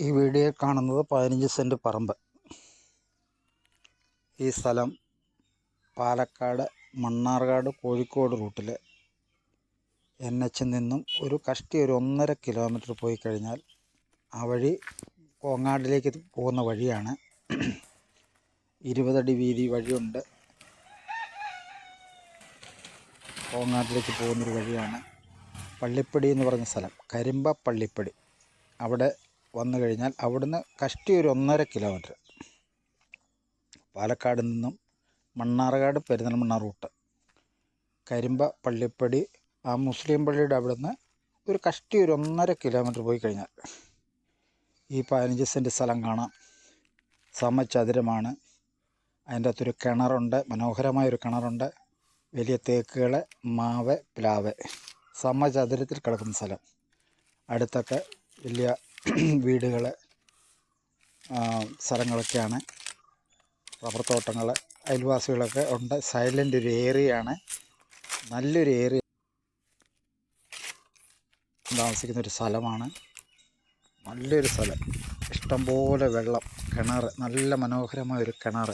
ഈ വീഡിയോയിൽ കാണുന്നത് 15 സെൻറ്റ് പറമ്പ്. ഈ സ്ഥലം പാലക്കാട് മണ്ണാർക്കാട് കോഴിക്കോട് റൂട്ടിൽ NH നിന്നും ഒരു 1.5 കിലോമീറ്റർ പോയി കഴിഞ്ഞാൽ ആ വഴി കോങ്ങാടിലേക്ക് പോകുന്ന വഴിയാണ്. 20 അടി വീതി വഴിയുണ്ട്. കോങ്ങാടിലേക്ക് പോകുന്നൊരു വഴിയാണ്. പള്ളിപ്പടി എന്ന് പറഞ്ഞ സ്ഥലം, കരിമ്പ പള്ളിപ്പടി. അവിടെ വന്നു കഴിഞ്ഞാൽ അവിടുന്ന് 1.5 കിലോമീറ്റർ പാലക്കാട് നിന്നും മണ്ണാർക്കാട് പെരിന്തൽമണ്ണ റൂട്ട്. കരിമ്പ പള്ളിപ്പടി ആ മുസ്ലിം പള്ളിയുടെ അവിടുന്ന് ഒരു 1.5 കിലോമീറ്റർ പോയി കഴിഞ്ഞാൽ ഈ 15 സെൻറ്റ് സ്ഥലം കാണാം. സമചതുരമാണ്. അതിൻ്റെ അകത്തൊരു കിണറുണ്ട്, മനോഹരമായൊരു കിണറുണ്ട്. വലിയ തേക്കുകൾ, മാവ്, പ്ലാവ്, സമചതുരത്തിൽ കിടക്കുന്ന സ്ഥലം. അടുത്തൊക്കെ വലിയ വീടുകൾ, സ്ഥലങ്ങളൊക്കെയാണ്. റബ്ബർ തോട്ടങ്ങൾ, അയൽവാസികളൊക്കെ ഉണ്ട്. സൈലൻ്റ് ഒരു ഏരിയയാണ്, നല്ലൊരു ഏരിയ. താമസിക്കുന്നൊരു സ്ഥലമാണ്. നല്ലൊരു സ്ഥലം, ഇഷ്ടംപോലെ വെള്ളം, കിണർ, നല്ല മനോഹരമായൊരു കിണർ.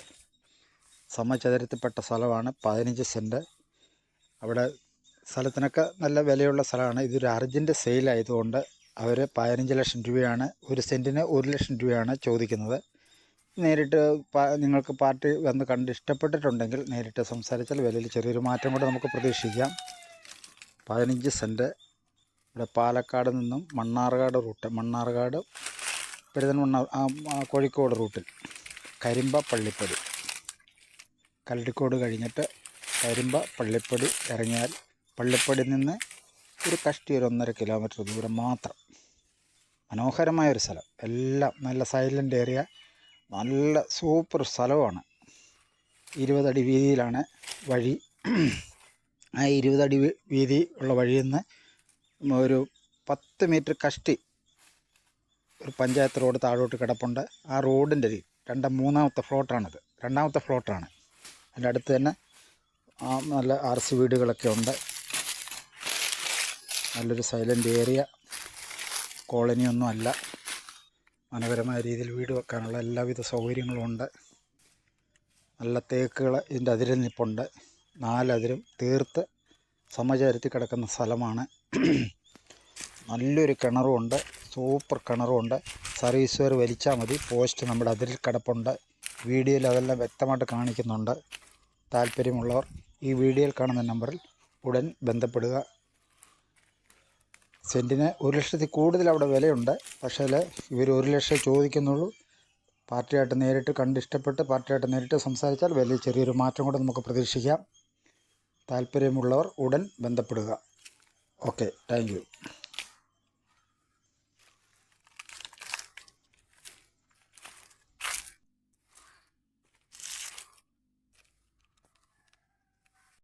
സമചതുരത്തിൽപ്പെട്ട സ്ഥലമാണ്. 15 സെൻറ്റ്. അവിടെ സ്ഥലത്തിനൊക്കെ നല്ല വിലയുള്ള സ്ഥലമാണ്. ഇതൊരു അർജൻറ്റ് സെയിലായതുകൊണ്ട് അവർ 15 ലക്ഷം രൂപയാണ്, ഒരു സെൻറ്റിന് 1 ലക്ഷം രൂപയാണ് ചോദിക്കുന്നത്. നേരിട്ട് നിങ്ങൾക്ക് പാർട്ടി വന്ന് കണ്ട് ഇഷ്ടപ്പെട്ടിട്ടുണ്ടെങ്കിൽ നേരിട്ട് സംസാരിച്ചാൽ വിലയിൽ ചെറിയൊരു മാറ്റം കൂടെ നമുക്ക് പ്രതീക്ഷിക്കാം. 15 സെൻറ്റ്. ഇവിടെ പാലക്കാട് നിന്നും മണ്ണാർക്കാട് റൂട്ട്, മണ്ണാർക്കാട് പെരിന്തൽമണ്ണ കോഴിക്കോട് റൂട്ടിൽ കരിമ്പ പള്ളിപ്പടി. കല്ലടിക്കോട് കഴിഞ്ഞിട്ട് കരിമ്പ പള്ളിപ്പടി ഇറങ്ങിയാൽ പള്ളിപ്പടി നിന്ന് ഒരു 1.5 കിലോമീറ്റർ ദൂരം മാത്രം. മനോഹരമായൊരു സ്ഥലം, എല്ലാം നല്ല സൈലൻ്റ് ഏരിയ, നല്ല സൂപ്പർ സ്ഥലമാണ്. 20 അടി വീതിയിലാണ് വഴി. ആ 20 അടി വീതി ഉള്ള വഴിയിൽ നിന്ന് ഒരു 10 മീറ്റർ കഷ്ടി ഒരു പഞ്ചായത്ത് റോഡ് താഴോട്ട് കിടപ്പുണ്ട്. ആ റോഡിൻ്റെ മൂന്നാമത്തെ ഫ്ലോട്ടാണിത്, രണ്ടാമത്തെ ഫ്ലോട്ടാണ്. അതിൻ്റെ അടുത്ത് തന്നെ നല്ല RC വീടുകളൊക്കെ ഉണ്ട്. നല്ലൊരു സൈലൻ്റ് ഏരിയ, കോളനിയൊന്നും അല്ല. മനോഹരമായ രീതിയിൽ വീട് വെക്കാനുള്ള എല്ലാവിധ സൗകര്യങ്ങളും ഉണ്ട്. നല്ല തേക്കുകൾ ഇതിൻ്റെ അതിരിൽ നിൽപ്പുണ്ട്. 4 അതിരും തീർത്ത് സമചതുരത്തിൽ കിടക്കുന്ന സ്ഥലമാണ്. നല്ലൊരു കിണറുമുണ്ട്, സൂപ്പർ കിണറുമുണ്ട്. സർവീസ് വയർ വലിച്ചാൽ മതി. പോസ്റ്റ് നമ്മുടെ അതിരിൽ കിടപ്പുണ്ട്. വീഡിയോയിൽ അതെല്ലാം വ്യക്തമായിട്ട് കാണിക്കുന്നുണ്ട്. താല്പര്യമുള്ളവർ ഈ വീഡിയോയിൽ കാണുന്ന നമ്പറിൽ ഉടൻ ബന്ധപ്പെടുക. സെൻറ്റിന് 1 ലക്ഷത്തിൽ കൂടുതൽ അവിടെ വിലയുണ്ട്. പക്ഷേ ഇവർ 1 ലക്ഷം ചോദിക്കുന്നുള്ളൂ. പാർട്ടിയായിട്ട് നേരിട്ട് കണ്ട് ഇഷ്ടപ്പെട്ട് പാർട്ടിയായിട്ട് നേരിട്ട് സംസാരിച്ചാൽ വലിയ ചെറിയൊരു മാറ്റം കൂടെ നമുക്ക് പ്രതീക്ഷിക്കാം. താല്പര്യമുള്ളവർ ഉടൻ ബന്ധപ്പെടുക. Okay, thank you.